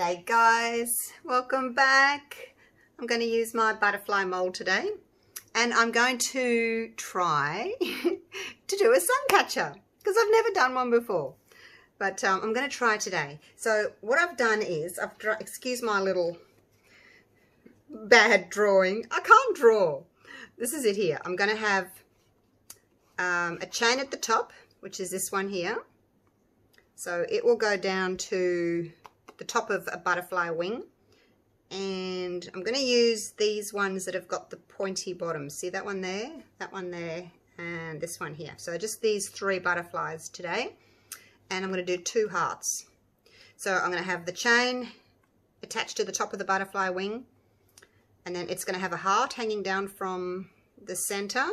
G'day guys, welcome back. I'm going to use my butterfly mold today and I'm going to try to do a sun catcher because I've never done one before, but I'm going to try today. So what I've done is, excuse my little bad drawing, I can't draw. This is it here. I'm going to have a chain at the top, which is this one here. So it will go down to the top of a butterfly wing, and I'm going to use these ones that have got the pointy bottoms. See that one there, and this one here. So just these three butterflies today, and I'm going to do 2 hearts. So I'm going to have the chain attached to the top of the butterfly wing, and then it's going to have a heart hanging down from the center,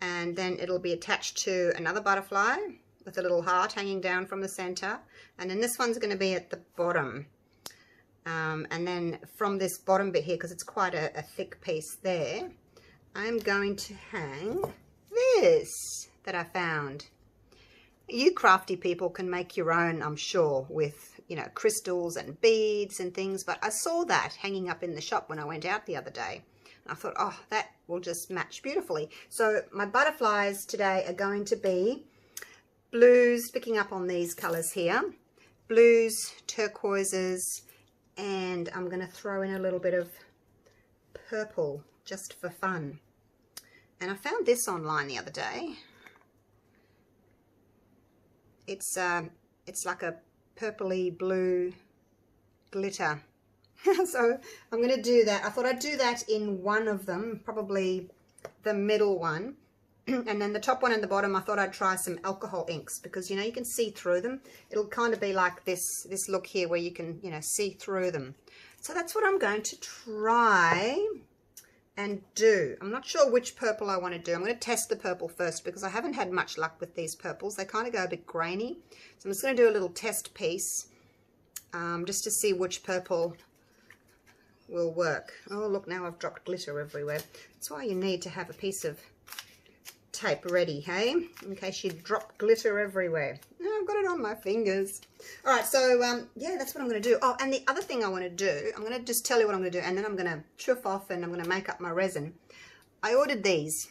and then it'll be attached to another butterfly with a little heart hanging down from the center, and then this one's going to be at the bottom, and then from this bottom bit here, because it's quite a thick piece there, I'm going to hang this that I found. You crafty people can make your own, I'm sure, with, you know, crystals and beads and things, but I saw that hanging up in the shop when I went out the other day. I thought, oh, that will just match beautifully. So my butterflies today are going to be blues, picking up on these colors here, blues, turquoises, and I'm going to throw in a little bit of purple just for fun. And I found this online the other day. It's like a purpley blue glitter. So I'm going to do that. I thought I'd do that in one of them, probably the middle one. And then the top one and the bottom, I thought I'd try some alcohol inks, because, you know, you can see through them. It'll kind of be like this look here where you can, you know, see through them. So that's what I'm going to try and do. I'm not sure which purple I want to do. I'm going to test the purple first because I haven't had much luck with these purples. They kind of go a bit grainy. So I'm just going to do a little test piece just to see which purple will work. Oh, look, now I've dropped glitter everywhere. That's why you need to have a piece of tape ready, hey, in case you drop glitter everywhere. No, I've got it on my fingers. All right, so yeah, that's what I'm going to do. Oh, and the other thing I want to do, I'm going to just tell you what I'm going to do, and then I'm going to chuff off and I'm going to make up my resin. I ordered these.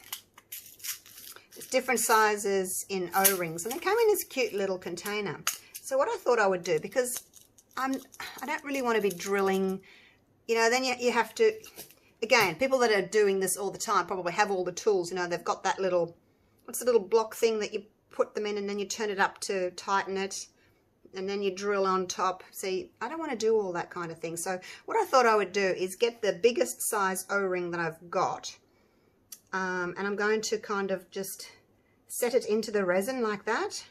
It's different sizes in O-rings, and they came in this cute little container. So what I thought I would do, because I don't really want to be drilling, you know, then you have to. Again, people that are doing this all the time probably have all the tools. You know, they've got that little, what's the little block thing that you put them in, and then you turn it up to tighten it, and then you drill on top. See, I don't want to do all that kind of thing. So what I thought I would do is get the biggest size O-ring that I've got, and I'm going to kind of just set it into the resin like that.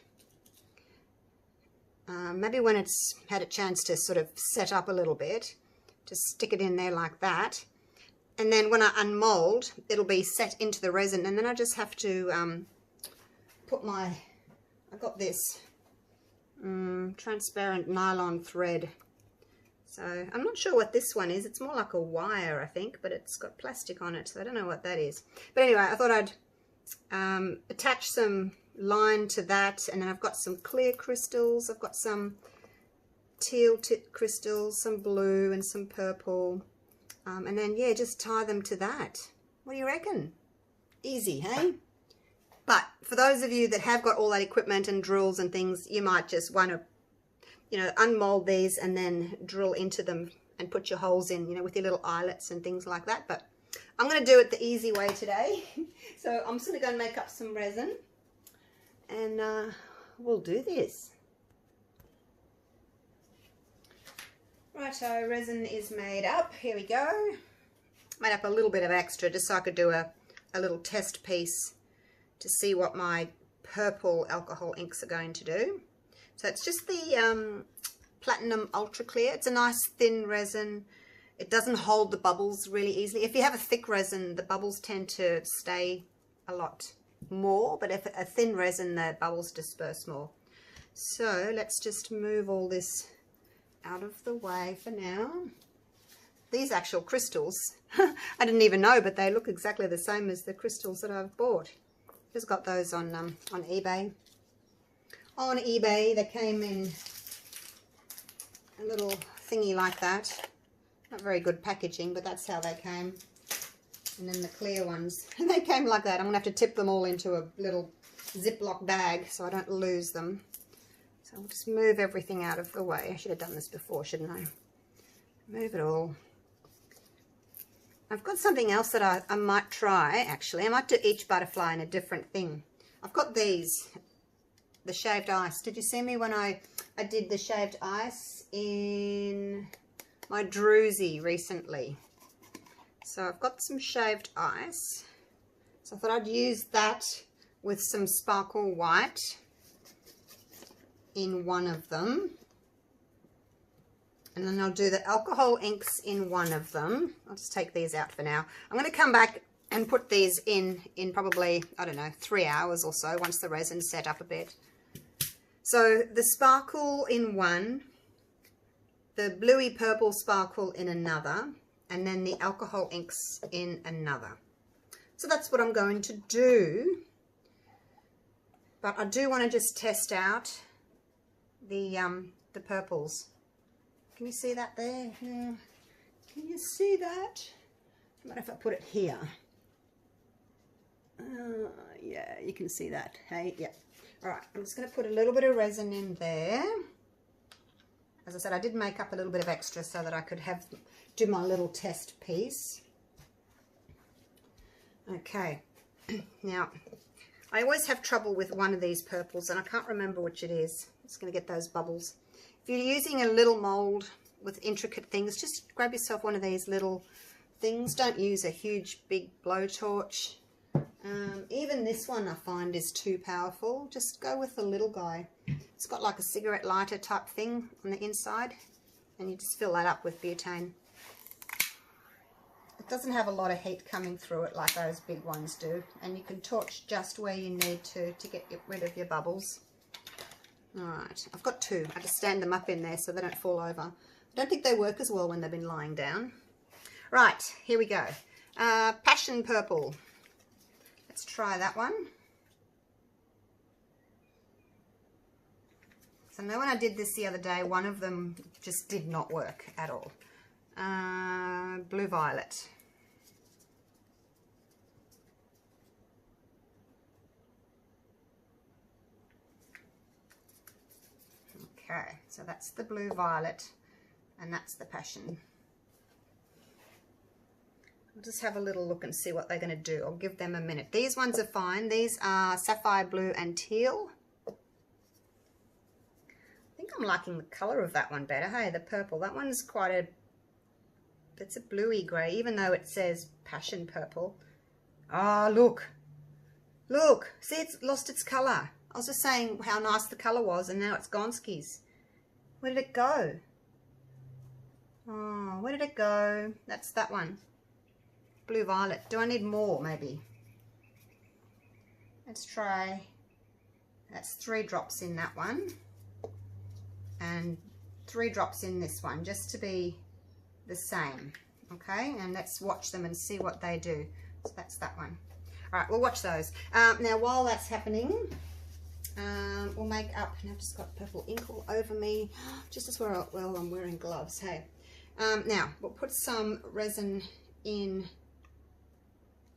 Maybe when it's had a chance to sort of set up a little bit, just stick it in there like that. And then when I unmold, it'll be set into the resin, and then I just have to put my, I got this transparent nylon thread. So I'm not sure what this one is. It's more like a wire, I think, but it's got plastic on it, so I don't know what that is. But anyway, I thought I'd attach some line to that, and then I've got some clear crystals. I've got some teal tip crystals, some blue and some purple. And then, yeah, just tie them to that. What do you reckon? Easy, hey? But for those of you that have got all that equipment and drills and things, you might just want to, you know, unmold these and then drill into them and put your holes in, you know, with your little eyelets and things like that. But I'm going to do it the easy way today. So I'm just going to go and make up some resin, and we'll do this. Righto, resin is made up. Here we go. Made up a little bit of extra just so I could do a little test piece to see what my purple alcohol inks are going to do. So it's just the Platinum Ultra Clear. It's a nice thin resin. It doesn't hold the bubbles really easily. If you have a thick resin, the bubbles tend to stay a lot more, but if a thin resin, the bubbles disperse more. So let's just move all this out of the way for now. These actual crystals, I didn't even know, but they look exactly the same as the crystals that I've bought. Just got those on eBay. On eBay, they came in a little thingy like that. Not very good packaging, but that's how they came. And then the clear ones, and they came like that. I'm going to have to tip them all into a little Ziploc bag so I don't lose them. So I'll just move everything out of the way. I should have done this before, shouldn't I? Move it all. I've got something else that I might try, actually. I might do each butterfly in a different thing. I've got these, the shaved ice. Did you see me when I did the shaved ice in my Druzy recently? So I've got some shaved ice. So I thought I'd use that with some sparkle white in one of them. And then I'll do the alcohol inks in one of them. I'll just take these out for now. I'm going to come back and put these in probably, I don't know, 3 hours or so once the resin's set up a bit. So the sparkle in one, the bluey purple sparkle in another, and then the alcohol inks in another. So that's what I'm going to do. But I do want to just test out the purples. Can you see that there? Yeah. Can you see that? What if I put it here? Yeah, you can see that. Hey, yeah. All right, I'm just going to put a little bit of resin in there. As I said, I did make up a little bit of extra so that I could do my little test piece. Okay. Now, I always have trouble with one of these purples, and I can't remember which it is. I'm just going to get those bubbles. If you're using a little mold with intricate things, just grab yourself one of these little things. Don't use a huge big blowtorch. Even this one I find is too powerful. Just go with the little guy. It's got like a cigarette lighter type thing on the inside, and you just fill that up with butane. It doesn't have a lot of heat coming through it like those big ones do, and you can torch just where you need to get rid of your bubbles. Alright, I've got two. I just stand them up in there so they don't fall over. I don't think they work as well when they've been lying down. Right, here we go. Passion purple. Let's try that one. So I know when I did this the other day, one of them just did not work at all. Blue violet. Okay, so that's the blue violet, and that's the passion. I'll just have a little look and see what they're going to do. I'll give them a minute. These ones are fine. These are sapphire blue and teal. I think I'm liking the colour of that one better. Hey, the purple. That one's quite a... It's a bluey grey, even though it says passion purple. Ah, look. Look. See, it's lost its colour. I was just saying how nice the colour was, and now it's gone skis. Where did it go? Oh, where did it go? That's that one. Blue violet. Do I need more, maybe? Let's try. That's 3 drops in that one. And 3 drops in this one, just to be the same. Okay, and let's watch them and see what they do. So that's that one. All right, we'll watch those. Now, while that's happening... we'll make up, and I've just got purple ink all over me, just as well I'm wearing gloves, hey. Now, we'll put some resin in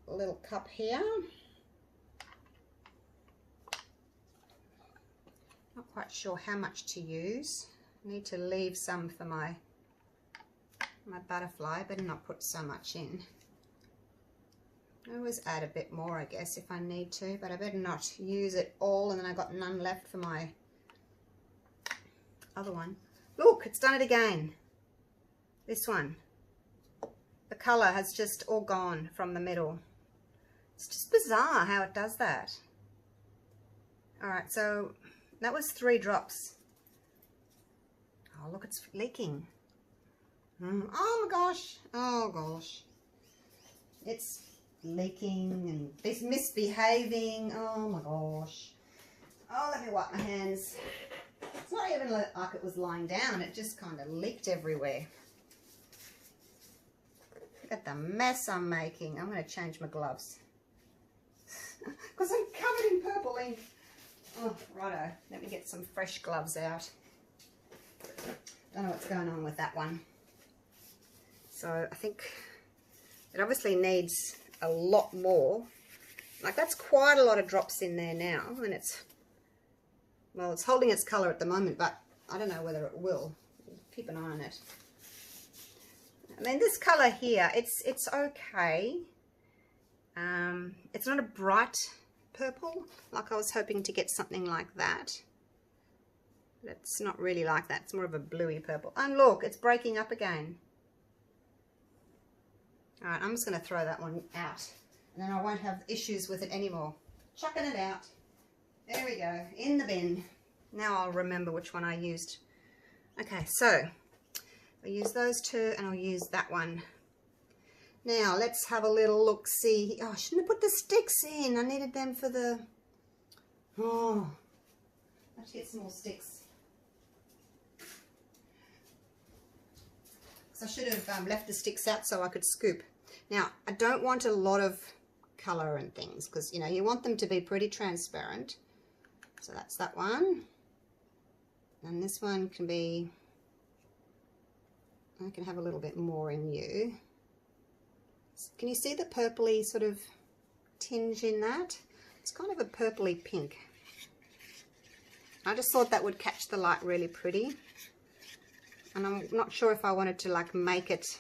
a little cup here. Not quite sure how much to use. I need to leave some for my butterfly, better not put so much in. I always add a bit more, I guess, if I need to, but I better not use it all, and then I've got none left for my other one. Look, it's done it again. This one. The colour has just all gone from the middle. It's just bizarre how it does that. Alright, so that was 3 drops. Oh, look, it's leaking. Oh my gosh. Oh gosh. It's leaking and it's misbehaving. Oh my gosh. Oh, let me wipe my hands. It's not even like it was lying down. It just kind of leaked everywhere. Look at the mess I'm making. I'm going to change my gloves. Because I'm covered in purple ink. Oh, righto. Let me get some fresh gloves out. Don't know what's going on with that one. So I think it obviously needs a lot more. Like, that's quite a lot of drops in there now, and it's, well, it's holding its colour at the moment, but I don't know whether it will. Keep an eye on it. I mean, this colour here, it's okay. It's not a bright purple, like I was hoping to get something like that. But it's not really like that. It's more of a bluey purple. And look, it's breaking up again. Alright, I'm just going to throw that one out. And then I won't have issues with it anymore. Chucking it out. There we go. In the bin. Now I'll remember which one I used. Okay, so I'll use those two and I'll use that one. Now let's have a little look-see. Oh, I shouldn't have put the sticks in. I needed them for the... Oh, let's get some more sticks. So I should have left the sticks out so I could scoop. Now, I don't want a lot of colour and things because, you know, you want them to be pretty transparent. So that's that one. And this one can be... I can have a little bit more in you. Can you see the purpley sort of tinge in that? It's kind of a purpley pink. I just thought that would catch the light really pretty. And I'm not sure if I wanted to like make it,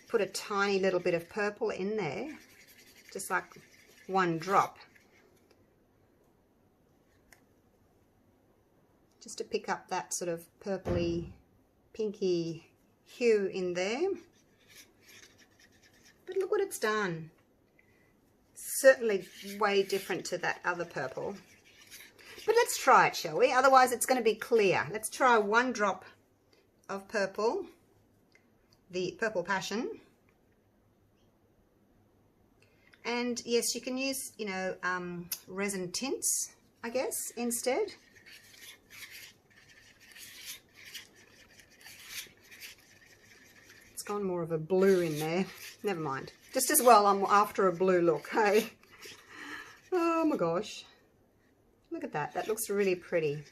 put a tiny little bit of purple in there. Just like one drop. Just to pick up that sort of purpley, pinky hue in there. But look what it's done. Certainly way different to that other purple. But let's try it, shall we? Otherwise it's going to be clear. Let's try one drop of purple, the Purple Passion. And yes, you can use, you know, resin tints, I guess, instead. It's gone more of a blue in there. Never mind. Just as well I'm after a blue look, hey? Oh my gosh. Look at that. That looks really pretty.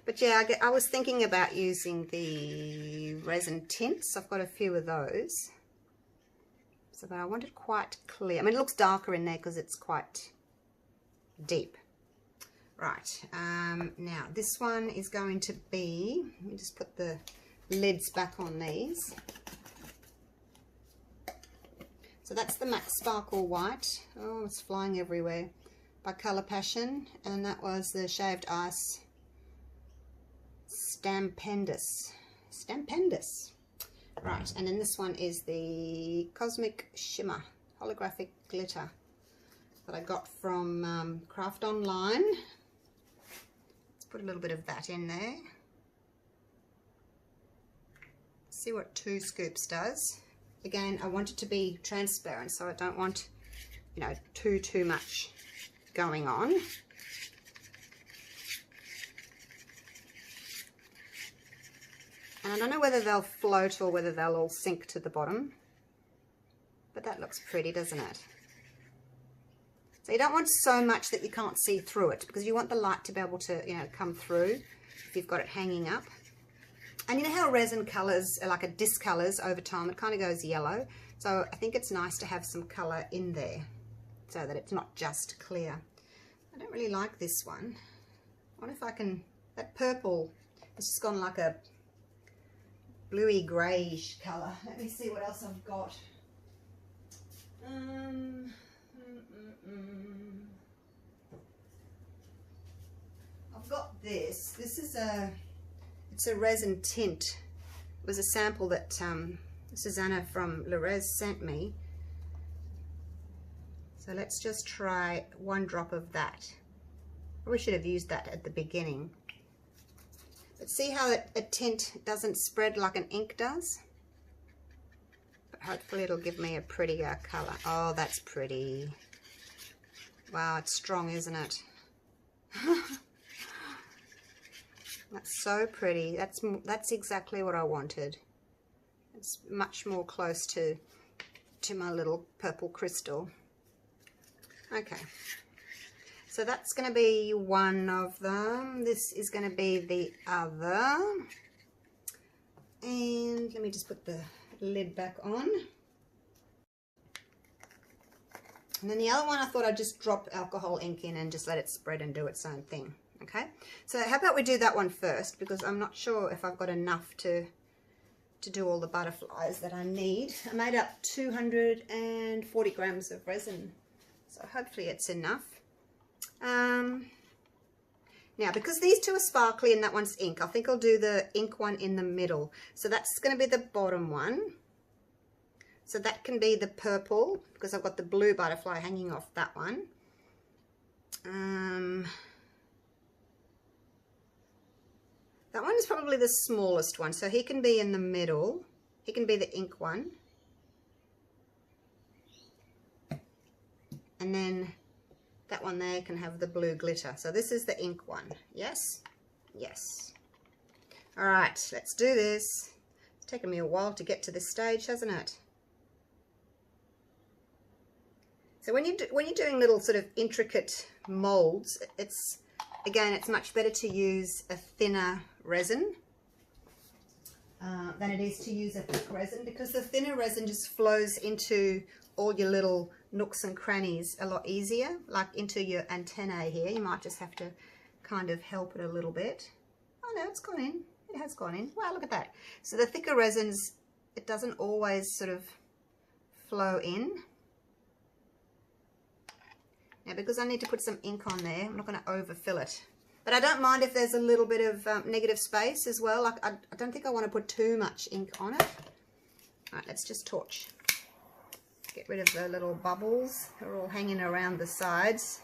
But yeah, I was thinking about using the resin tints. I've got a few of those. So, but I want it quite clear. I mean, it looks darker in there because it's quite deep. Right. Now, this one is going to be... Let me just put the lids back on these. So that's the MAC Sparkle White. Oh, it's flying everywhere. By Colour Passion. And that was the Shaved Ice Stampendous. Stampendous. Right, and then this one is the Cosmic Shimmer Holographic Glitter that I got from Craft Online. Let's put a little bit of that in there. See what 2 scoops does. Again, I want it to be transparent, so I don't want, you know, too much going on. And I don't know whether they'll float or whether they'll all sink to the bottom. But that looks pretty, doesn't it? So you don't want so much that you can't see through it, because you want the light to be able to, you know, come through if you've got it hanging up. And you know how resin colours, like a discolours over time, it kind of goes yellow. So I think it's nice to have some colour in there so that it's not just clear. I don't really like this one. I wonder if I can, that purple, it's just gone like a bluey greyish colour. Let me see what else I've got. I've got this. This is it's a resin tint. It was a sample that Susanna from Lorez sent me. So let's just try one drop of that. We should have used that at the beginning. But see how a tint doesn't spread like an ink does? But hopefully it'll give me a prettier colour. Oh, that's pretty. Wow, it's strong, isn't it? That's so pretty. That's exactly what I wanted. It's much more close to my little purple crystal. Okay. So that's going to be one of them. This is going to be the other. And let me just put the lid back on. And then the other one, I thought I'd just drop alcohol ink in and just let it spread and do its own thing. Okay, so how about we do that one first, because I'm not sure if I've got enough to do all the butterflies that I need. I made up 240 grams of resin, so hopefully it's enough. Now, because these two are sparkly and that one's ink, I think I'll do the ink one in the middle. So that's going to be the bottom one. So that can be the purple, because I've got the blue butterfly hanging off that one. That one is probably the smallest one, so he can be in the middle. He can be the ink one. And then that one there can have the blue glitter. So this is the ink one. Yes? Yes. All right, let's do this. It's taken me a while to get to this stage, hasn't it? So when you're doing little sort of intricate molds, it's much better to use a thinner resin than it is to use a thick resin, because the thinner resin just flows into all your little nooks and crannies a lot easier, like into your antennae here. You might just have to kind of help it a little bit. Oh no, it's gone in. It has gone in. Wow, look at that. So the thicker resins, it doesn't always sort of flow in. Now, because I need to put some ink on there, I'm not going to overfill it. But I don't mind if there's a little bit of negative space as well. Like, I don't think I want to put too much ink on it. All right, let's just torch. Get rid of the little bubbles. They're all hanging around the sides.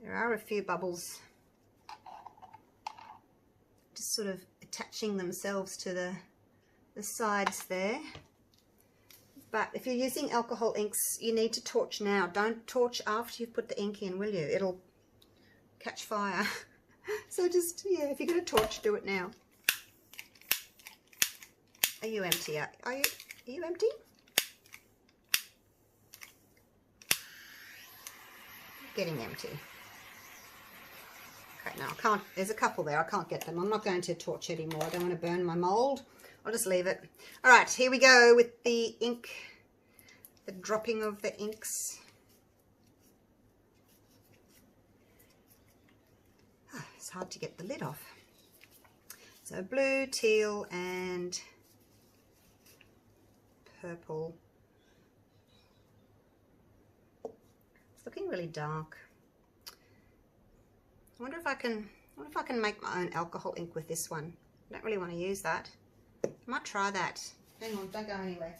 There are a few bubbles just sort of attaching themselves to the sides there. But if you're using alcohol inks, you need to torch now. Don't torch after you've put the ink in, will you? It'll catch fire. So just, yeah, if you're going to torch, do it now. Are you empty? Are you empty? Getting empty. Okay, now I can't, there's a couple there, I can't get them. I'm not going to torch anymore. I don't want to burn my mold. I'll just leave it. All right, here we go with the ink, the dropping of the inks. Oh, it's hard to get the lid off. So blue, teal, and purple. It's looking really dark. I wonder if I can make my own alcohol ink with this one. I don't really want to use that. I might try that. Hang on, don't go anywhere.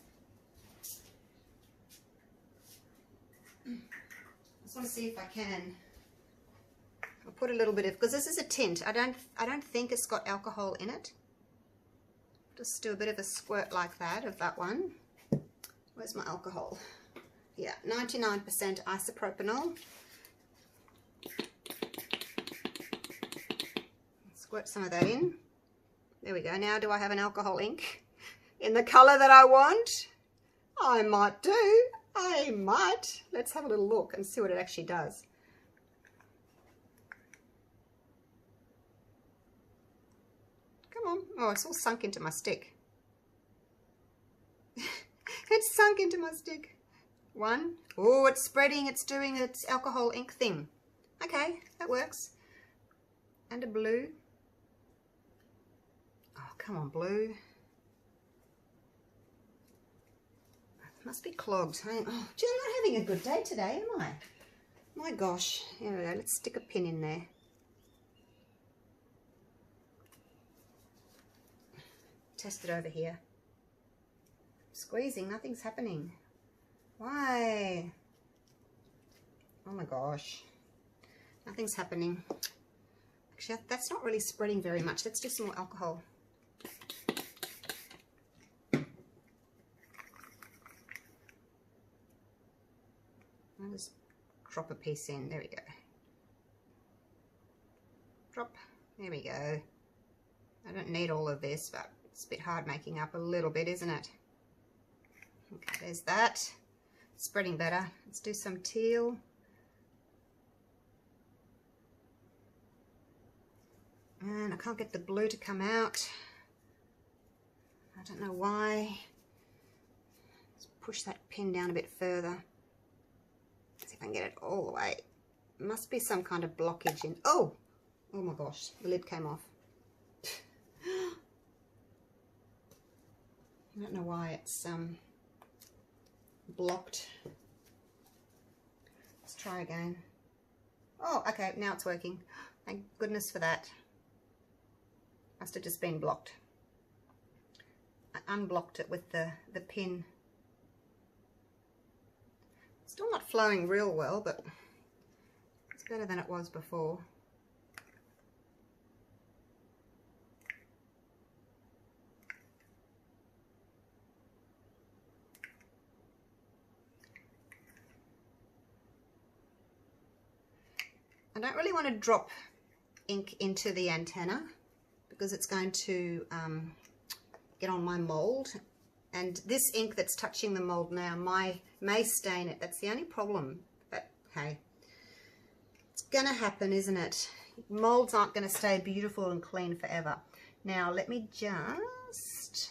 I just want to see if I can. I'll put a little bit of, because this is a tint. I don't think it's got alcohol in it. Just do a bit of a squirt like that of that one. Where's my alcohol? Yeah, 99% isopropanol. Squirt some of that in. There we go. Now do I have an alcohol ink in the colour that I want? I might do. I might. Let's have a little look and see what it actually does. Come on. Oh, it's all sunk into my stick. It's sunk into my stick. One. Oh, it's spreading. It's doing its alcohol ink thing. Okay, that works. And a blue. Oh, come on, blue. It must be clogged. Oh, gee, I'm not having a good day today, am I? My gosh. Here we go. Let's stick a pin in there. Test it over here. Squeezing, nothing's happening. Why? Oh my gosh. Nothing's happening. Actually, that's not really spreading very much. Let's do some more alcohol. I'll just drop a piece in. There we go. Drop. There we go. I don't need all of this, but it's a bit hard making up a little bit, isn't it? Okay, there's that. Spreading better. Let's do some teal. And I can't get the blue to come out. I don't know why. Let's push that pin down a bit further. See if I can get it all the way. Must be some kind of blockage in. Oh my gosh, the lid came off. I don't know why it's blocked. Let's try again. Oh, okay, now it's working. Thank goodness for that. Must have just been blocked. I unblocked it with the pin. Still not flowing real well, but it's better than it was before. I don't really want to drop ink into the antenna because it's going to get on my mold, and this ink that's touching the mold now may stain it. That's the only problem, but hey, it's gonna happen, isn't it? Molds aren't going to stay beautiful and clean forever. Now let me just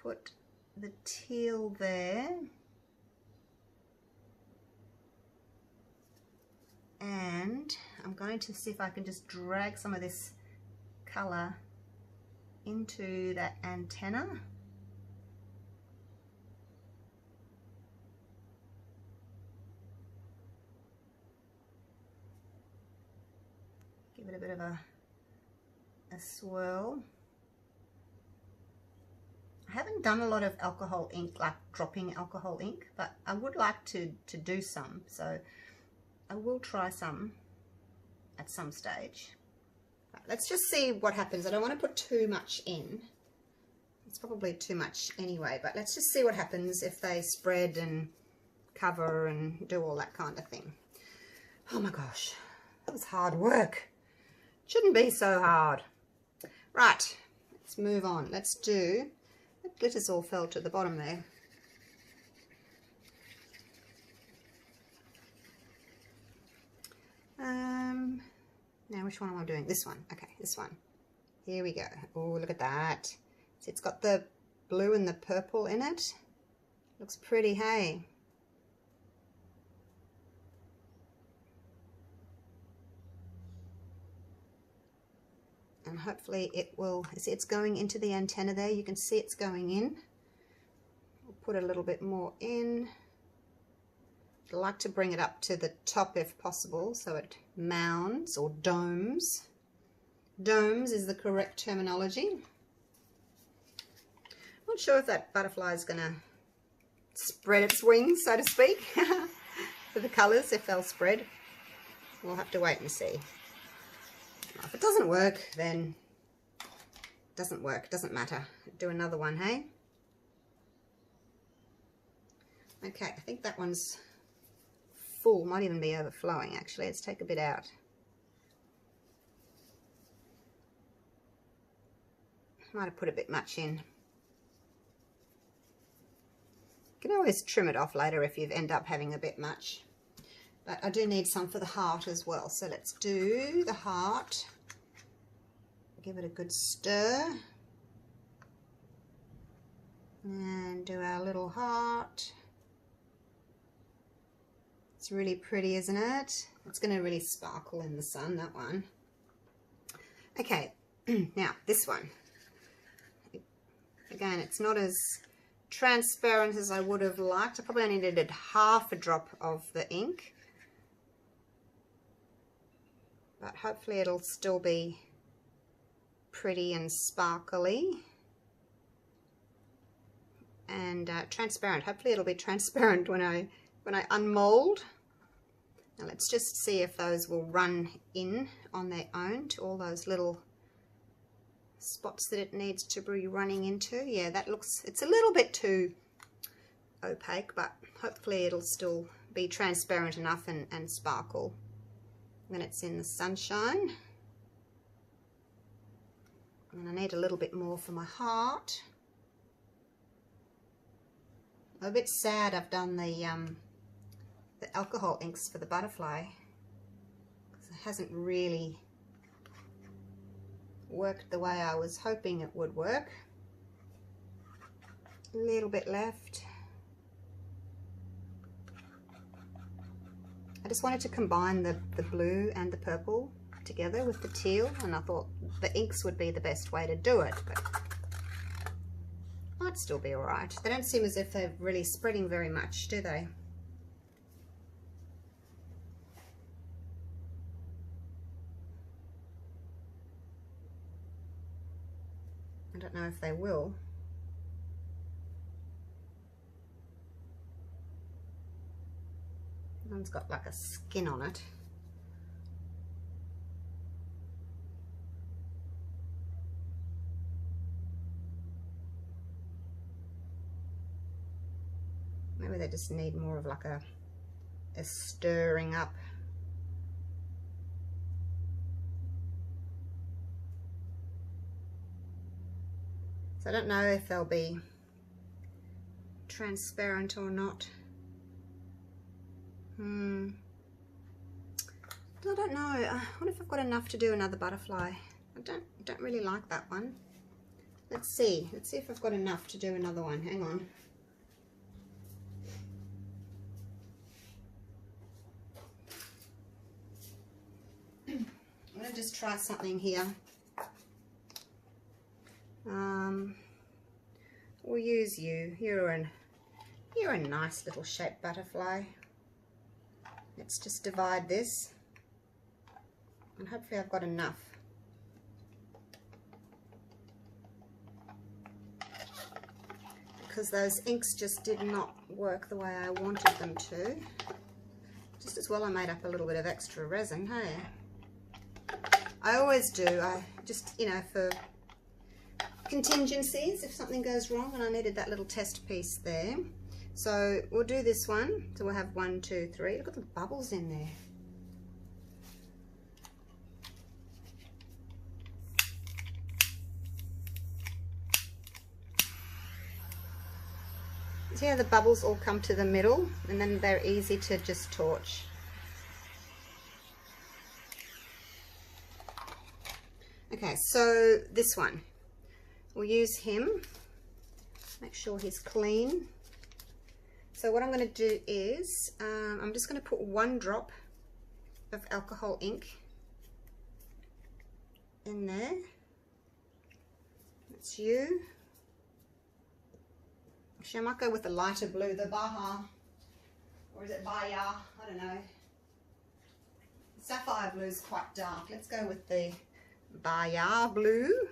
put the teal there. And I'm going to see if I can just drag some of this colour into that antenna. Give it a bit of a swirl. I haven't done a lot of alcohol ink, like dropping alcohol ink, but I would like to do some, so I will try some at some stage. Let's just see what happens. I don't want to put too much in. It's probably too much anyway, but let's just see what happens if they spread and cover and do all that kind of thing. Oh my gosh, that was hard work. Shouldn't be so hard. Right, let's move on. Let's do, the glitters all fell to the bottom there. Now which one am I doing? This one. Okay, this one. Here we go. Oh, look at that. See, it's got the blue and the purple in it. Looks pretty, hey? And hopefully it will, see, it's going into the antenna there. You can see it's going in. We'll put a little bit more in. I like to bring it up to the top if possible, so it mounds or domes. Domes is the correct terminology. Not sure if that butterfly is going to spread its wings, so to speak, for the colours, if they'll spread. We'll have to wait and see. If it doesn't work, then it doesn't work. It doesn't matter. Do another one, hey? Okay, I think that one's full, might even be overflowing actually. Let's take a bit out. Might have put a bit much in. You can always trim it off later if you end up having a bit much. But I do need some for the heart as well. So let's do the heart. Give it a good stir. And do our little heart. It's really pretty, isn't it? It's going to really sparkle in the sun, that one. Okay, now this one. Again, it's not as transparent as I would have liked. I probably only needed half a drop of the ink. But hopefully it'll still be pretty and sparkly. And transparent. Hopefully it'll be transparent when I unmold. Now let's just see if those will run in on their own to all those little spots that it needs to be running into. Yeah, that looks, it's a little bit too opaque, but hopefully it'll still be transparent enough and sparkle when it's in the sunshine. And I need a little bit more for my heart. I'm a bit sad I've done the alcohol inks for the butterfly, because it hasn't really worked the way I was hoping it would work. A little bit left. I just wanted to combine the blue and the purple together with the teal, and I thought the inks would be the best way to do it, but might still be alright. They don't seem as if they're really spreading very much, do they? I don't know if they will. One's got like a skin on it. Maybe they just need more of like a stirring up. So I don't know if they'll be transparent or not. I don't know. I wonder if I've got enough to do another butterfly. I don't really like that one. Let's see if I've got enough to do another one. Hang on. I'm going to just try something here. We'll use you. You're a nice little shaped butterfly. Let's just divide this, and hopefully I've got enough. Because those inks just did not work the way I wanted them to. Just as well I made up a little bit of extra resin, hey? I always do. I just, you know, for contingencies, if something goes wrong, and I needed that little test piece there. So we'll do this one. So we'll have 1, 2, 3. Look at the bubbles in there. See how the bubbles all come to the middle, and then they're easy to just torch. Okay, so this one, we'll use him. Make sure he's clean. So what I'm going to do is, I'm just going to put 1 drop of alcohol ink in there. That's you. Actually, I might go with the lighter blue, the Baja, or is it Baya? I don't know. Sapphire blue is quite dark. Let's go with the Baya blue.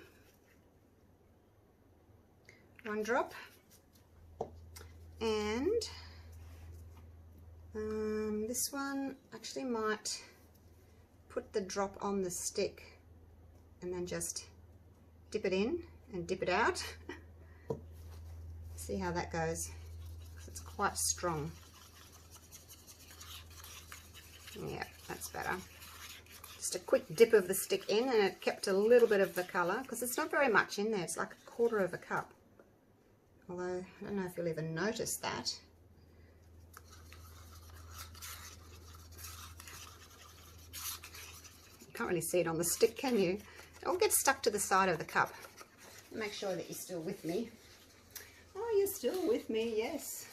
1 drop. And this one actually might put the drop on the stick and then just dip it in and dip it out. See how that goes. It's quite strong. Yeah, that's better. Just a quick dip of the stick in, and it kept a little bit of the colour, because it's not very much in there. It's like 1/4 of a cup. Although, I don't know if you'll even notice that. You can't really see it on the stick, can you? It all gets stuck to the side of the cup. Make sure that you're still with me. Oh, you're still with me, yes.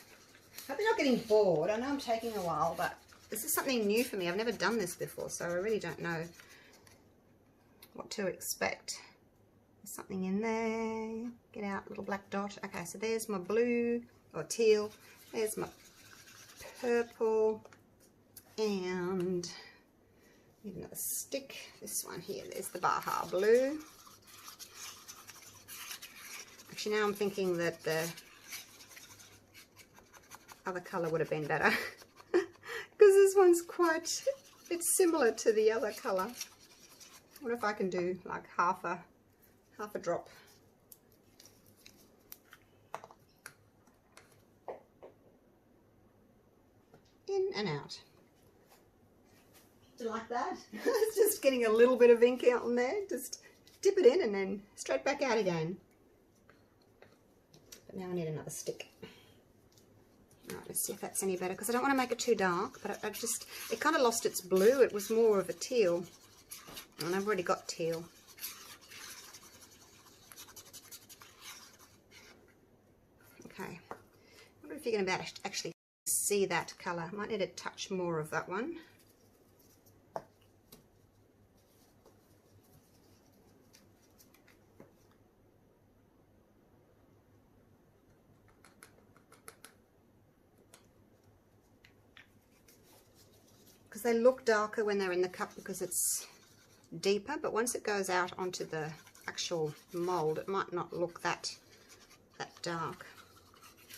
Hope you're not getting bored. I know I'm taking a while, but this is something new for me. I've never done this before, so I really don't know what to expect. There's something in there. Get out, little black dot. Okay, so there's my blue or teal. There's my purple. And need another stick. This one here. There's the Baja blue. Actually, now I'm thinking that the other colour would have been better. Because this one's quite, it's similar to the other colour. What if I can do like half a drop? In and out. Do you like that? It's just getting a little bit of ink out in there. Just dip it in and then straight back out again. But now I need another stick. Alright, let's see if that's any better, because I don't want to make it too dark, but it kind of lost its blue. It was more of a teal, and I've already got teal. if you're going to be able to actually see that colour. I might need a touch more of that one. Because they look darker when they're in the cup because it's deeper, but once it goes out onto the actual mold, it might not look that dark.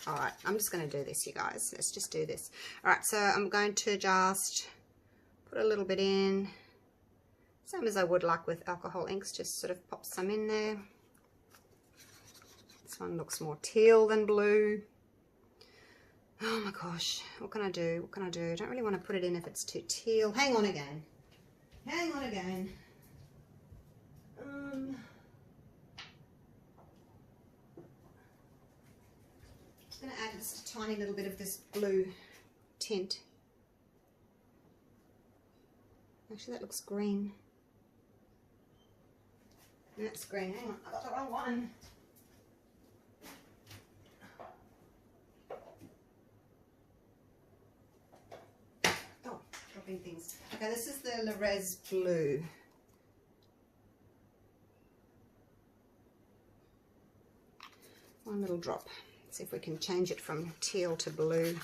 All right, I'm just going to do this, you guys. Let's just do this. All right, so I'm going to just put a little bit in, same as I would like with alcohol inks, just sort of pop some in there. This one looks more teal than blue. Oh my gosh, what can I do? What can I do? I don't really want to put it in if it's too teal. Hang on again. Hang on again. I'm going to add just a tiny little bit of this blue tint. Actually, that looks green. That's green. Hang on, I got the wrong one. Oh, dropping things. Okay, this is the Lorez Blue. One little drop. See if we can change it from teal to blue.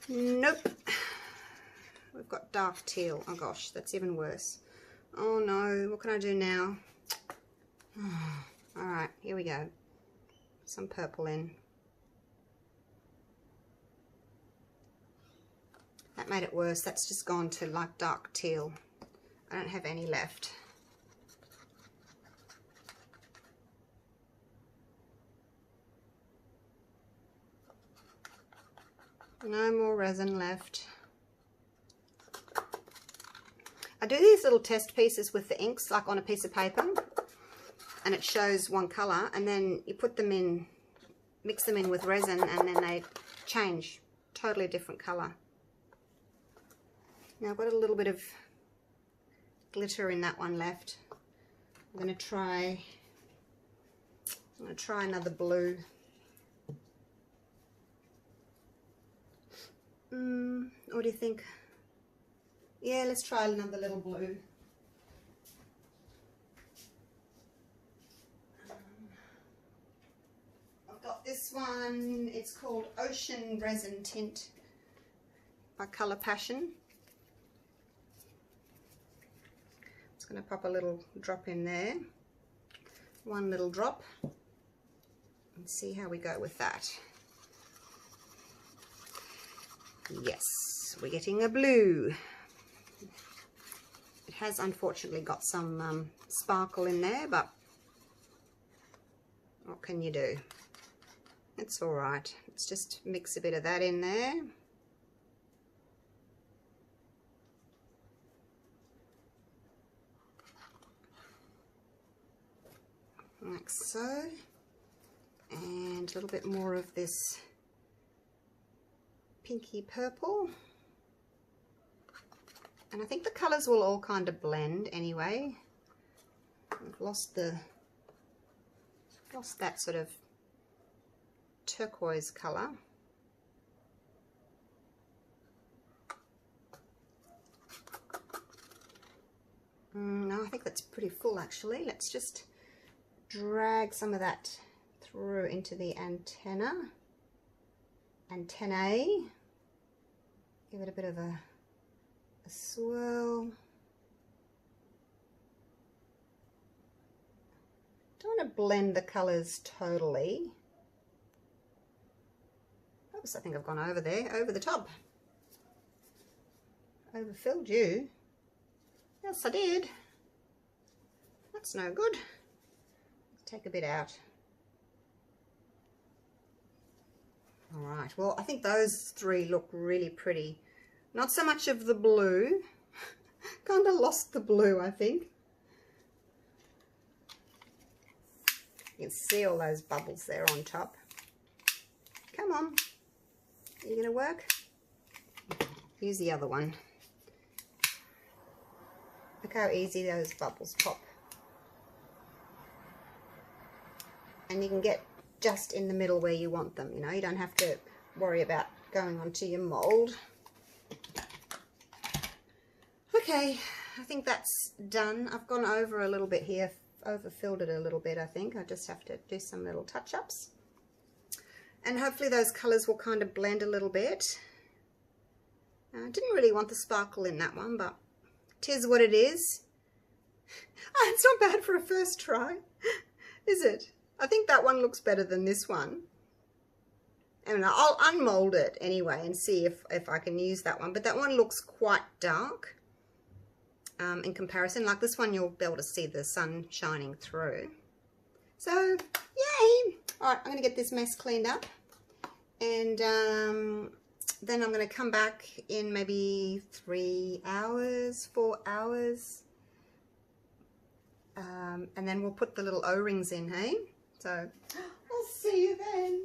Nope. We've got dark teal. Oh gosh, that's even worse. Oh no, what can I do now? Alright, here we go. Some purple in. That made it worse. That's just gone to like dark teal. I don't have any left. No more resin left. I do these little test pieces with the inks, like on a piece of paper, and it shows one colour, and then you put them in, mix them in with resin, and then they change, totally different colour. Now I've got a little bit of glitter in that one left. I'm going to try another blue. What do you think? Yeah, let's try another little blue. I've got this one. It's called Ocean Resin Tint by Colour Passion. Just going to pop a little drop in there. One little drop. And see how we go with that. Yes, we're getting a blue. It has unfortunately got some sparkle in there, but what can you do? It's all right. Let's just mix a bit of that in there. Like so. And a little bit more of this pinky purple, and I think the colours will all kind of blend anyway. I've lost that sort of turquoise colour. No, I think that's pretty full actually. Let's just drag some of that through into the antennae. Give it a bit of a swirl. Don't want to blend the colours totally. Oops, I think I've gone over there, over the top. Overfilled you. Yes, I did. That's no good. Let's take a bit out. Alright, well I think those three look really pretty. Not so much of the blue. Kind of lost the blue, I think. You can see all those bubbles there on top. Come on. Are you going to work? Use the other one. Look how easy those bubbles pop. And you can get just in the middle where you want them. You know, you don't have to worry about going onto your mold. Okay, I think that's done. I've gone over a little bit here, overfilled it a little bit, I think. I just have to do some little touch-ups. And hopefully those colours will kind of blend a little bit. I didn't really want the sparkle in that one, but 'tis what it is. Oh, it's not bad for a first try, is it? I think that one looks better than this one. And I'll unmold it anyway and see if I can use that one. But that one looks quite dark in comparison. Like this one, you'll be able to see the sun shining through. So, yay! All right, I'm going to get this mess cleaned up. And then I'm going to come back in maybe 3 hours, 4 hours. And then we'll put the little O-rings in, hey? So, I'll see you then.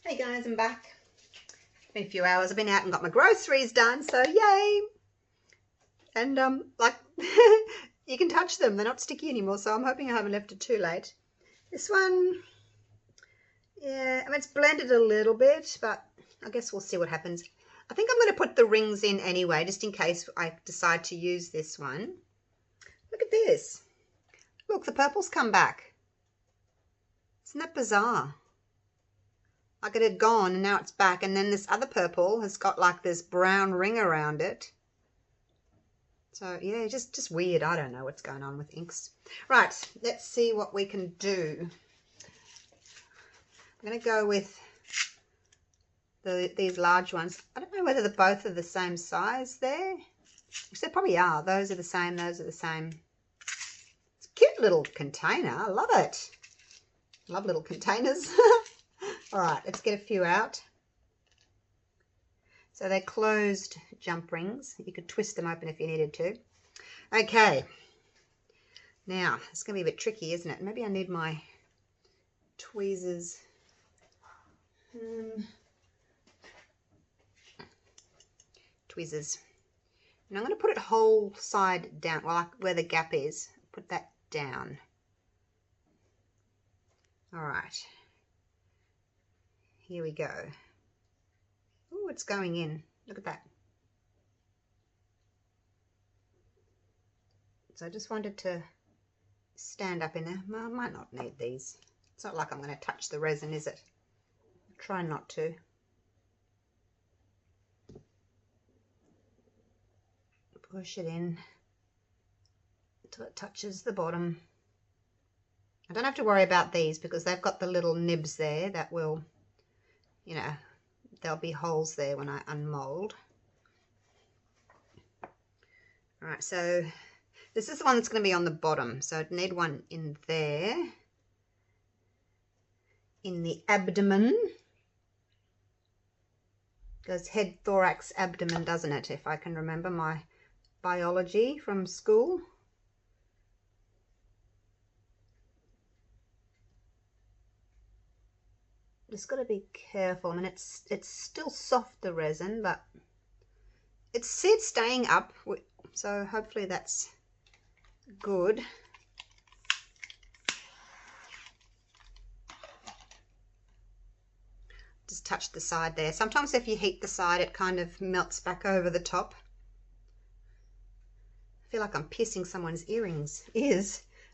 Hey guys, I'm back. It's been a few hours. I've been out and got my groceries done, so yay! And like you can touch them; they're not sticky anymore. So I'm hoping I haven't left it too late. This one, yeah, I mean it's blended a little bit, but I guess we'll see what happens. I think I'm going to put the rings in anyway, just in case I decide to use this one. Look at this. Look, the purple's come back. Isn't that bizarre? Like it had gone and now it's back, and then this other purple has got like this brown ring around it. So yeah, just weird. I don't know what's going on with inks. Right, let's see what we can do. I'm going to go with these large ones. I don't know whether both are the same size there. They probably are. Those are the same, those are the same. It's a cute little container. I love it. Love little containers. All right, let's get a few out. So they're closed jump rings. You could twist them open if you needed to. Okay. Now, it's going to be a bit tricky, isn't it? Maybe I need my tweezers. Tweezers. And I'm going to put it whole side down, well, like where the gap is. Put that down. All right. Here we go. Oh, it's going in. Look at that. So I just wanted to stand up in there. Well, I might not need these. It's not like I'm going to touch the resin, is it? Try not to. Push it in until it touches the bottom. I don't have to worry about these because they've got the little nibs there that will, you know, there'll be holes there when I unmold. All right, so this is the one that's going to be on the bottom. So I'd need one in there, in the abdomen. Goes head, thorax, abdomen, doesn't it? If I can remember my biology from school. Just got to be careful. I mean, it's still soft, the resin, but it's staying up, so hopefully that's good. Just touch the side there. Sometimes if you heat the side, it kind of melts back over the top. I feel like I'm piercing someone's ears.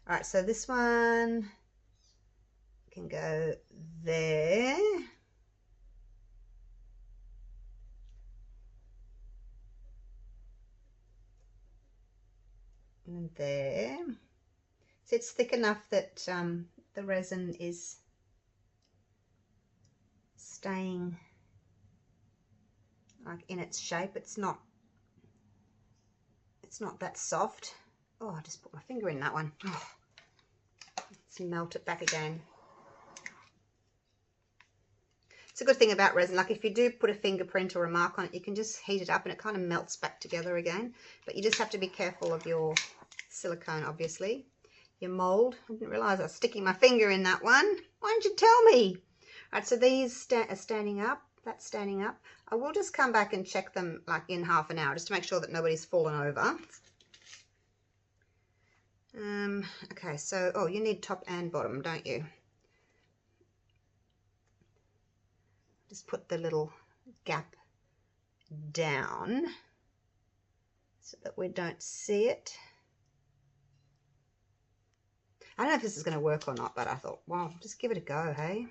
All right, so this one can go there. And there. So it's thick enough that the resin is staying like in its shape. It's not that soft. Oh, I just put my finger in that one. Oh, let's melt it back again. It's a good thing about resin, like if you do put a fingerprint or a mark on it, you can just heat it up and it kind of melts back together again. But you just have to be careful of your silicone, obviously. Your mold. I didn't realise I was sticking my finger in that one. Why didn't you tell me? All right, so these are standing up. That's standing up. I will just come back and check them like in half an hour just to make sure that nobody's fallen over. Okay, so, oh, you need top and bottom, don't you? Just put the little gap down so that we don't see it. I don't know if this is going to work or not, but I thought, well, just give it a go, hey?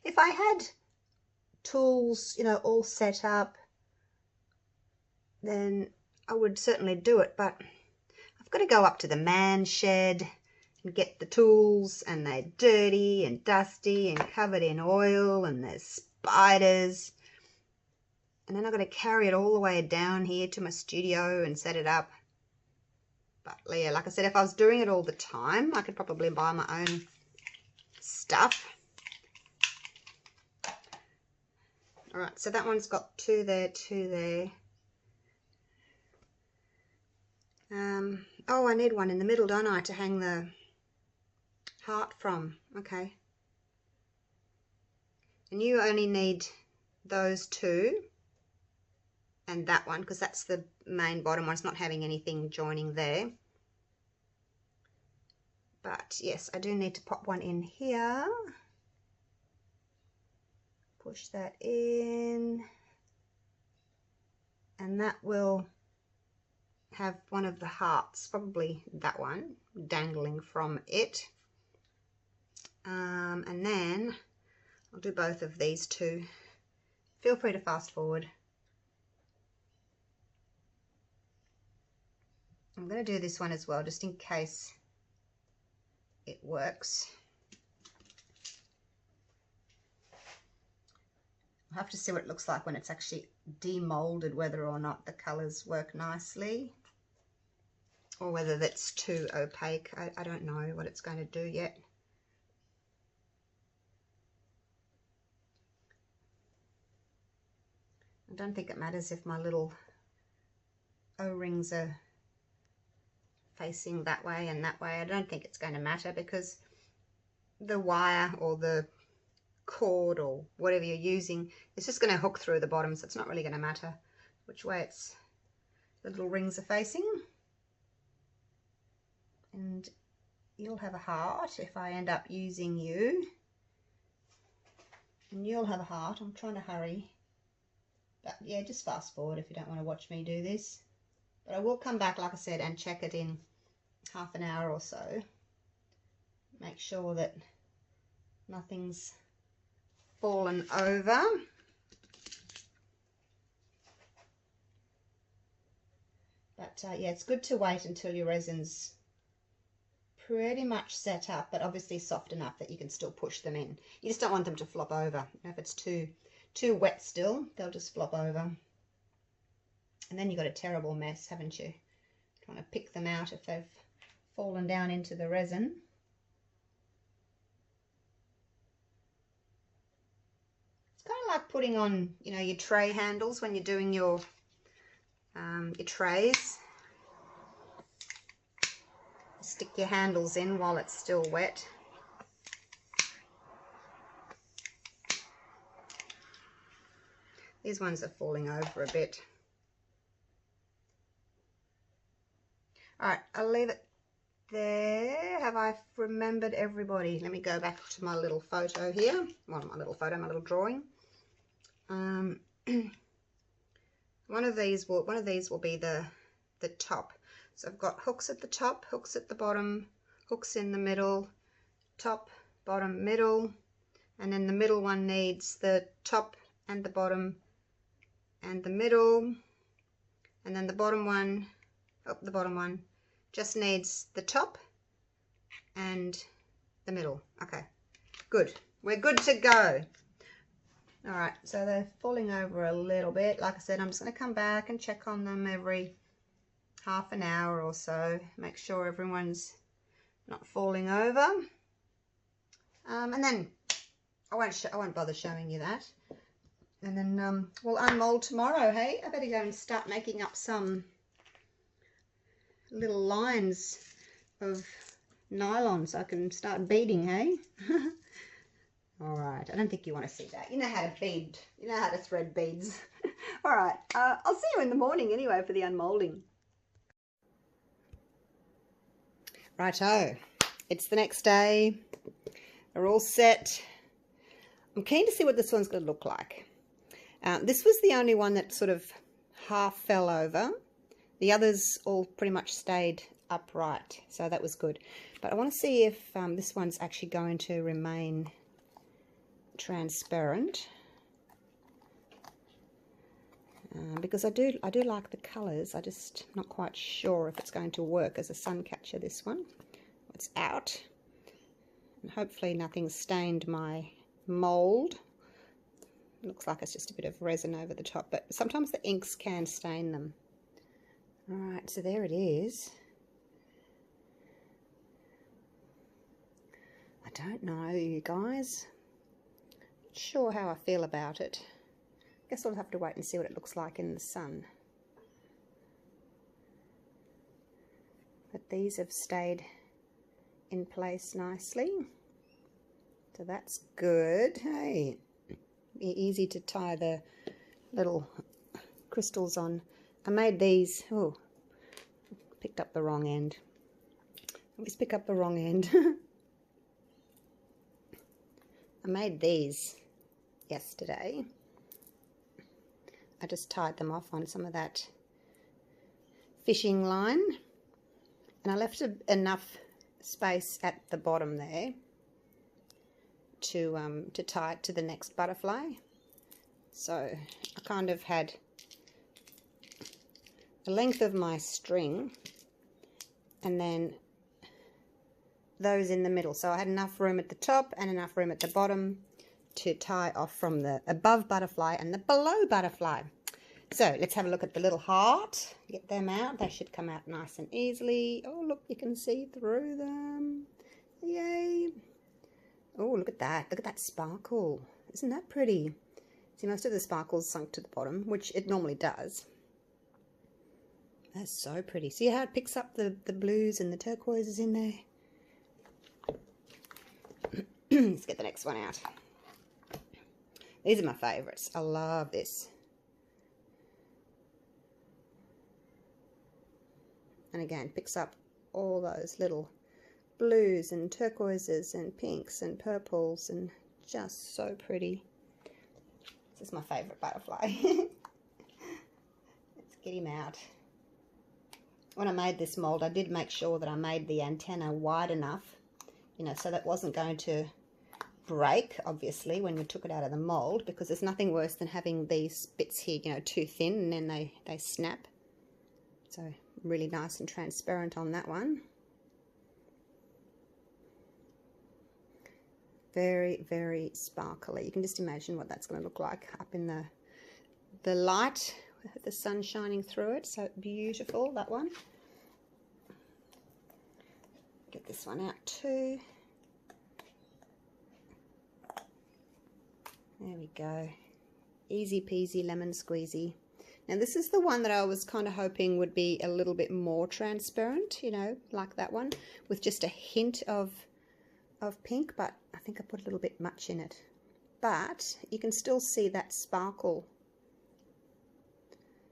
If I had tools, you know, all set up, then I would certainly do it, but I've got to go up to the man shed and get the tools, and they're dirty and dusty and covered in oil, and there's spiders. And then I've got to carry it all the way down here to my studio and set it up. But yeah, like I said, if I was doing it all the time, I could probably buy my own stuff. All right, so that one's got two there, two there. Oh, I need one in the middle, don't I, to hang the heart from. Okay. And you only need those two and that one, because that's the main bottom one. It's not having anything joining there. But yes, I do need to pop one in here. Push that in. And that will have one of the hearts, probably that one, dangling from it. And then I'll do both of these two. Feel free to fast forward. I'm going to do this one as well, just in case it works. I'll have to see what it looks like when it's actually demolded, whether or not the colours work nicely, or whether that's too opaque. I don't know what it's going to do yet. I don't think it matters if my little O-rings are facing that way and that way. I don't think it's going to matter, because the wire or the cord or whatever you're using, it's just going to hook through the bottom, so it's not really going to matter which way the little rings are facing. And you'll have a heart if I end up using you, and you'll have a heart. I'm trying to hurry, but yeah, just fast forward if you don't want to watch me do this. But I will come back, like I said, and check it in half an hour or so. Make sure that nothing's fallen over. But yeah, it's good to wait until your resin's pretty much set up, but obviously soft enough that you can still push them in. You just don't want them to flop over. If it's too wet still, they'll just flop over. And then you've got a terrible mess, haven't you? Trying to pick them out if they've fallen down into the resin. It's kind of like putting on, you know, your tray handles when you're doing your trays. Stick your handles in while it's still wet. These ones are falling over a bit. All right, I'll leave it there. Have I remembered everybody? Let me go back to my little photo here. Well, my little photo, my little drawing. One of these will be the top. So I've got hooks at the top, hooks at the bottom, hooks in the middle, top, bottom, middle, and then the middle one needs the top and the bottom and the middle, and then the bottom one, the bottom one just needs the top and the middle. Okay, good. We're good to go. All right, so they're falling over a little bit. Like I said, I'm just going to come back and check on them every half an hour or so. Make sure everyone's not falling over. And then I won't bother showing you that. And then we'll unmold tomorrow, hey? I better go and start making up some little lines of nylon so I can start beading, hey? All right, I don't think you want to see that. You know how to bead, you know how to thread beads. All right, I'll see you in the morning anyway for the unmolding. Righto, it's the next day. They're all set. I'm keen to see what this one's going to look like. This was the only one that sort of half fell over. The others all pretty much stayed upright, so that was good. But I want to see if this one's actually going to remain transparent. Because I do like the colours. I just not quite sure if it's going to work as a sun catcher, this one. It's out. And hopefully nothing stained my mould. Looks like it's just a bit of resin over the top, but sometimes the inks can stain them. Alright, so there it is. I don't know, you guys. Not sure how I feel about it. Guess I'll have to wait and see what it looks like in the sun. But these have stayed in place nicely. So that's good. Hey, easy to tie the little crystals on. I made these, oh, picked up the wrong end. Always pick up the wrong end. I made these yesterday. I just tied them off on some of that fishing line, and I left enough space at the bottom there to tie it to the next butterfly. So I kind of had the length of my string and then those in the middle, so I had enough room at the top and enough room at the bottom to tie off from the above butterfly and the below butterfly. So let's have a look at the little heart. Get them out. They should come out nice and easily. Oh, look, you can see through them. Yay. Oh, look at that. Look at that sparkle. Isn't that pretty? See, most of the sparkles sunk to the bottom, which it normally does. That's so pretty. See how it picks up the blues and the turquoises in there? Let's get the next one out. These are my favourites. I love this. And again, picks up all those little blues and turquoises and pinks and purples, and just so pretty. This is my favourite butterfly. Let's get him out. When I made this mould, I did make sure that I made the antenna wide enough, you know, so that it wasn't going to break, obviously, when we took it out of the mould, because there's nothing worse than having these bits here, you know, too thin, and then they snap. So really nice and transparent on that one. Very, very sparkly. You can just imagine what that's going to look like up in the light with the sun shining through it. So beautiful, that one. Get this one out too. There we go. Easy peasy lemon squeezy. Now this is the one that I was kind of hoping would be a little bit more transparent, you know, like that one, with just a hint of pink, but I think I put a little bit much in it. But you can still see that sparkle.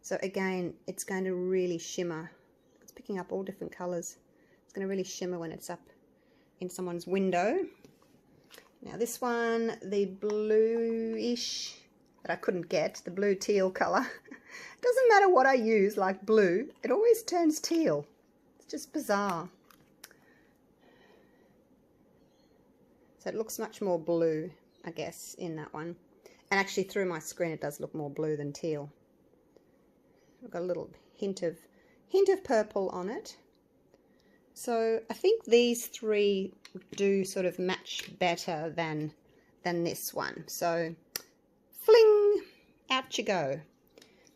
So again, it's going to really shimmer. It's picking up all different colours. It's going to really shimmer when it's up in someone's window. Now this one, the bluish that I couldn't get, the blue teal colour. Doesn't matter what I use, like blue, it always turns teal. It's just bizarre. So it looks much more blue, I guess, in that one. And actually through my screen it does look more blue than teal. I've got a little hint of purple on it. So I think these three do sort of match better than this one. So fling, out you go.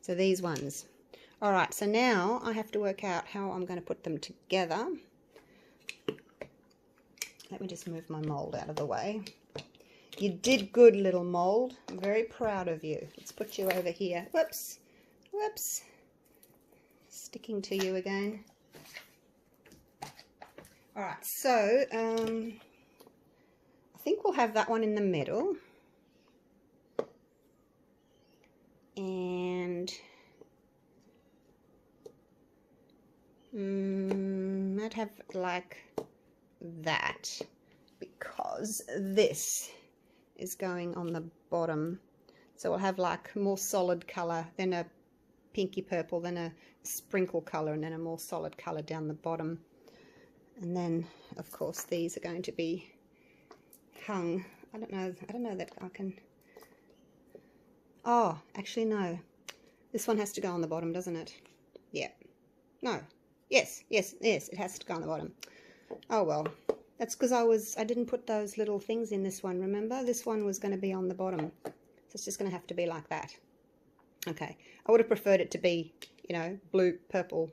So these ones. All right, so now I have to work out how I'm going to put them together. Let me just move my mould out of the way. You did good, little mould. I'm very proud of you. Let's put you over here. Whoops, whoops. Sticking to you again. All right, so I think we'll have that one in the middle. And I'd have like that because this is going on the bottom. So we'll have like more solid colour, then a pinky purple, then a sprinkle colour, and then a more solid colour down the bottom. And then, of course, these are going to be hung. I don't know that I can... Oh, actually, no. This one has to go on the bottom, doesn't it? Yeah. No. Yes, it has to go on the bottom. Oh, well. That's because I didn't put those little things in this one, remember? This one was going to be on the bottom. So it's just going to have to be like that. Okay. I would have preferred it to be, you know, blue, purple,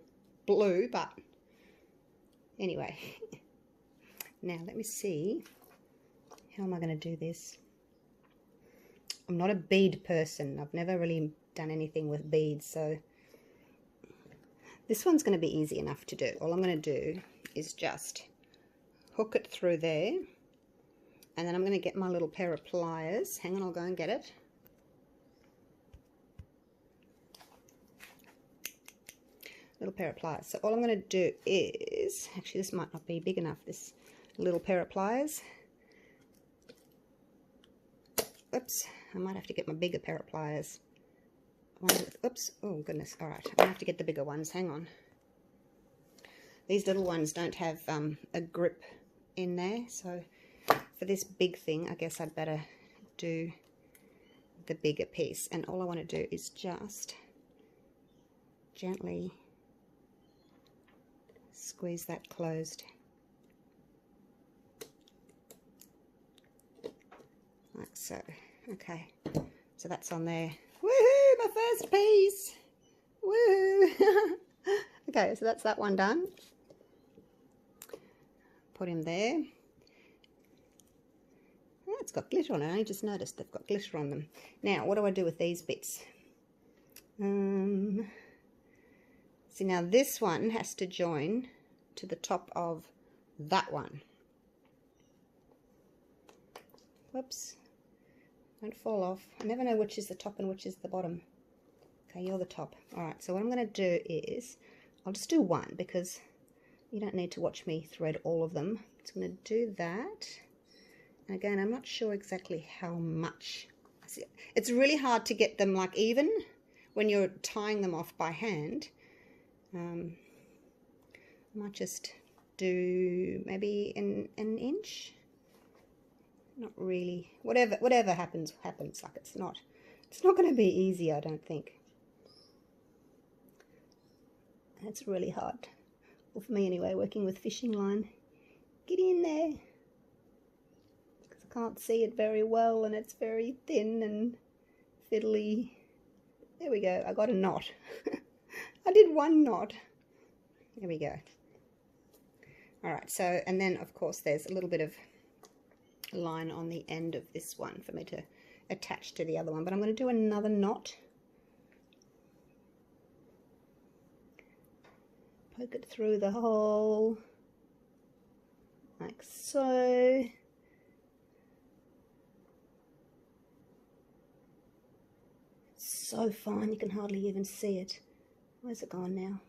blue, but anyway. Now, let me see. How am I going to do this? I'm not a bead person. I've never really done anything with beads, so this one's going to be easy enough to do. All I'm going to do is just hook it through there, and then I'm going to get my little pair of pliers. Hang on, I'll go and get it. Little pair of pliers. So all I'm going to do is, actually this might not be big enough, this little pair of pliers. Oops, I might have to get my bigger pair of pliers. Oops, oh goodness, alright, I'm going to have to get the bigger ones, hang on. These little ones don't have a grip in there, so for this big thing, I guess I'd better do the bigger piece. And all I want to do is just gently squeeze that closed. Like so. Okay, so that's on there. Woohoo, my first piece! Woo! Okay, so that's that one done. Put him there. Oh, it's got glitter on it. I just noticed they've got glitter on them. Now, what do I do with these bits? See, now this one has to join to the top of that one. Whoops. Don't fall off. I never know which is the top and which is the bottom. Okay, you're the top. Alright, so what I'm going to do is, I'll just do one because you don't need to watch me thread all of them. So I'm going to do that. And again, I'm not sure exactly how much. It's really hard to get them like even when you're tying them off by hand. I might just do maybe an inch. Not really. Whatever happens, happens. Like it's not going to be easy, I don't think. It's really hard. Well, for me anyway, working with fishing line. Get in there. Because I can't see it very well and it's very thin and fiddly. There we go. I got a knot. I did one knot. There we go. Alright, so, and then of course there's a little bit of line on the end of this one for me to attach to the other one, but I'm going to do another knot. Poke it through the hole like so. It's so fine you can hardly even see it. Where's it gone now?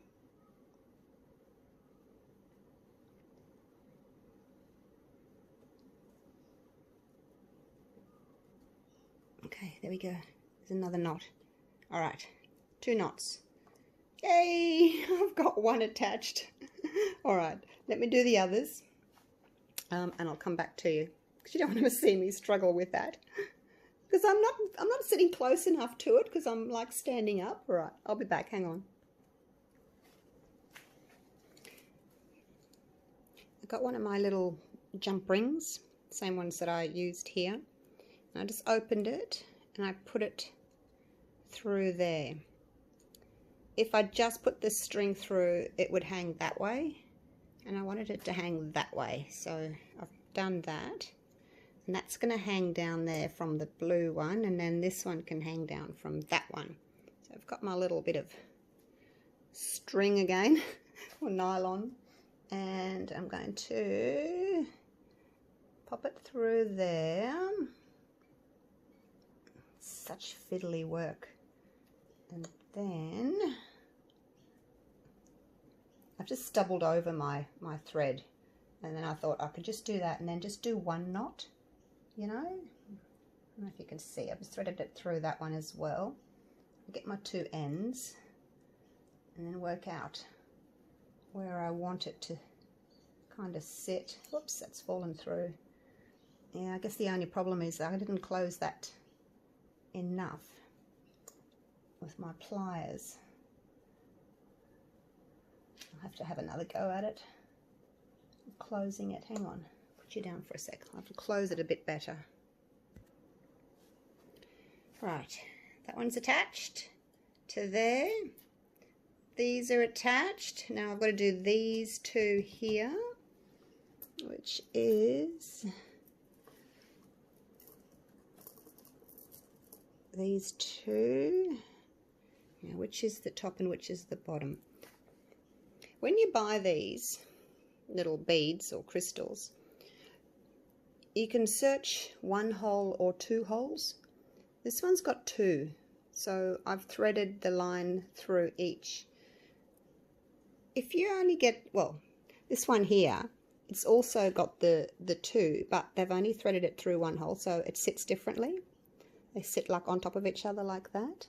Okay, there we go. There's another knot. Alright, 2 knots. Yay! I've got one attached. Alright, let me do the others. And I'll come back to you. Because you don't want to see me struggle with that. Because I'm not sitting close enough to it because I'm like standing up. Alright, I'll be back. Hang on. I got one of my little jump rings. Same ones that I used here. I just opened it and I put it through there. If I just put this string through, it would hang that way, and I wanted it to hang that way, so I've done that, and that's going to hang down there from the blue one, and then this one can hang down from that one. So I've got my little bit of string again, or nylon, and I'm going to pop it through there. Such fiddly work. And then I've just doubled over my thread, And then I thought I could just do that and then just do one knot, you know. I don't know if you can see, I've just threaded it through that one as well. Get my two ends and then work out where I want it to kind of sit. Whoops, that's fallen through. Yeah, I guess the only problem is that I didn't close that enough with my pliers. I'll have to have another go at it. Closing it, hang on, put you down for a sec. I'll have to close it a bit better. Right, that one's attached to there. These are attached. Now I've got to do these two here, which is these two. Now, which is the top and which is the bottom? When you buy these little beads or crystals, you can search one hole or two holes. This one's got two, so I've threaded the line through each. If you only get, well, this one here, it's also got the two, but they've only threaded it through one hole, so it sits differently. They sit like on top of each other like that.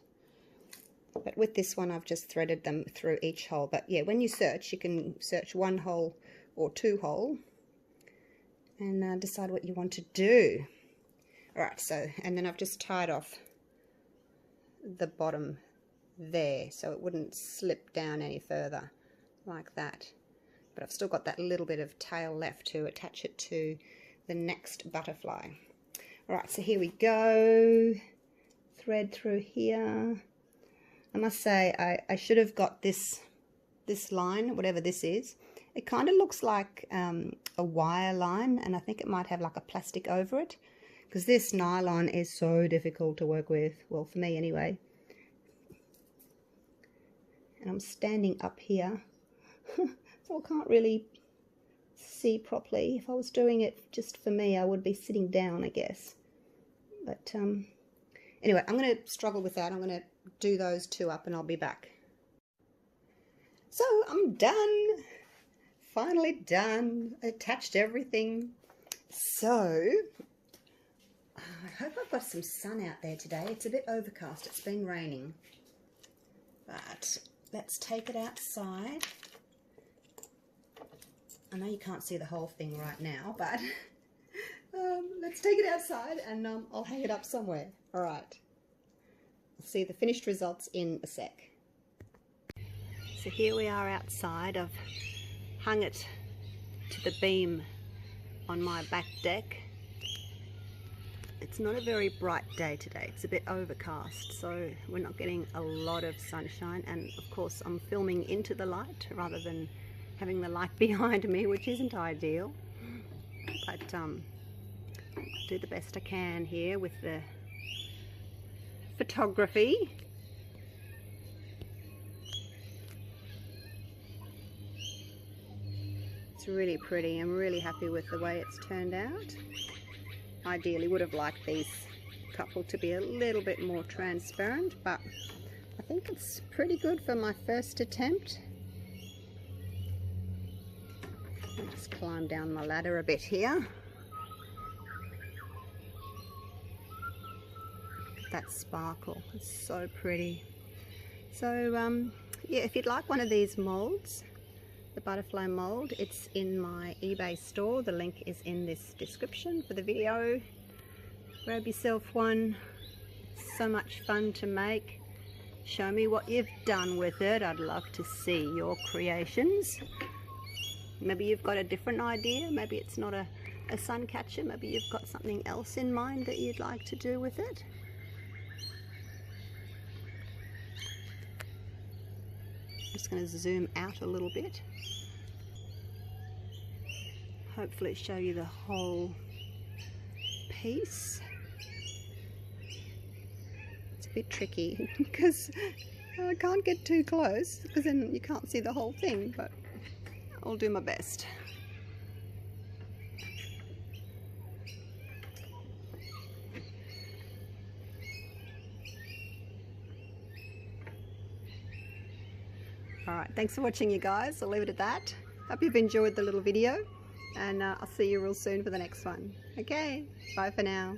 But with this one, I've just threaded them through each hole. But yeah, when you search, you can search one hole or two hole and decide what you want to do. Alright, so, and then I've just tied off the bottom there so it wouldn't slip down any further like that. But I've still got that little bit of tail left to attach it to the next butterfly. Alright, so here we go. Thread through here. I must say, I should have got this line, whatever this is. It kind of looks like a wire line, and I think it might have like a plastic over it, because this nylon is so difficult to work with, well, for me anyway. And I'm standing up here, so I can't really see properly. If I was doing it just for me, I would be sitting down, I guess. But anyway, I'm going to struggle with that. I'm going to do those two up and I'll be back. So I'm done. Finally done. Attached everything. So I hope I've got some sun out there today. It's a bit overcast. It's been raining. But let's take it outside. I know you can't see the whole thing right now, but let's take it outside and I'll hang it up somewhere. All right. I'll see the finished results in a sec. So here we are outside. I've hung it to the beam on my back deck. It's not a very bright day today. It's a bit overcast, so we're not getting a lot of sunshine, and of course I'm filming into the light rather than having the light behind me, which isn't ideal, but do the best I can here with the photography. It's really pretty. I'm really happy with the way it's turned out. Ideally would have liked these couple to be a little bit more transparent, but I think it's pretty good for my first attempt. I'll just climb down my ladder a bit here. That sparkle, it's so pretty. So yeah, if you'd like one of these molds, the butterfly mold, it's in my eBay store. The link is in this description for the video. Grab yourself one. So much fun to make. Show me what you've done with it. I'd love to see your creations. Maybe you've got a different idea. Maybe it's not a sun catcher. Maybe you've got something else in mind that you'd like to do with it. I'm just going to zoom out a little bit. Hopefully show you the whole piece. It's a bit tricky because I can't get too close because then you can't see the whole thing, but I'll do my best. Alright, thanks for watching you guys. I'll leave it at that. Hope you've enjoyed the little video. and I'll see you real soon for the next one. Okay, bye for now.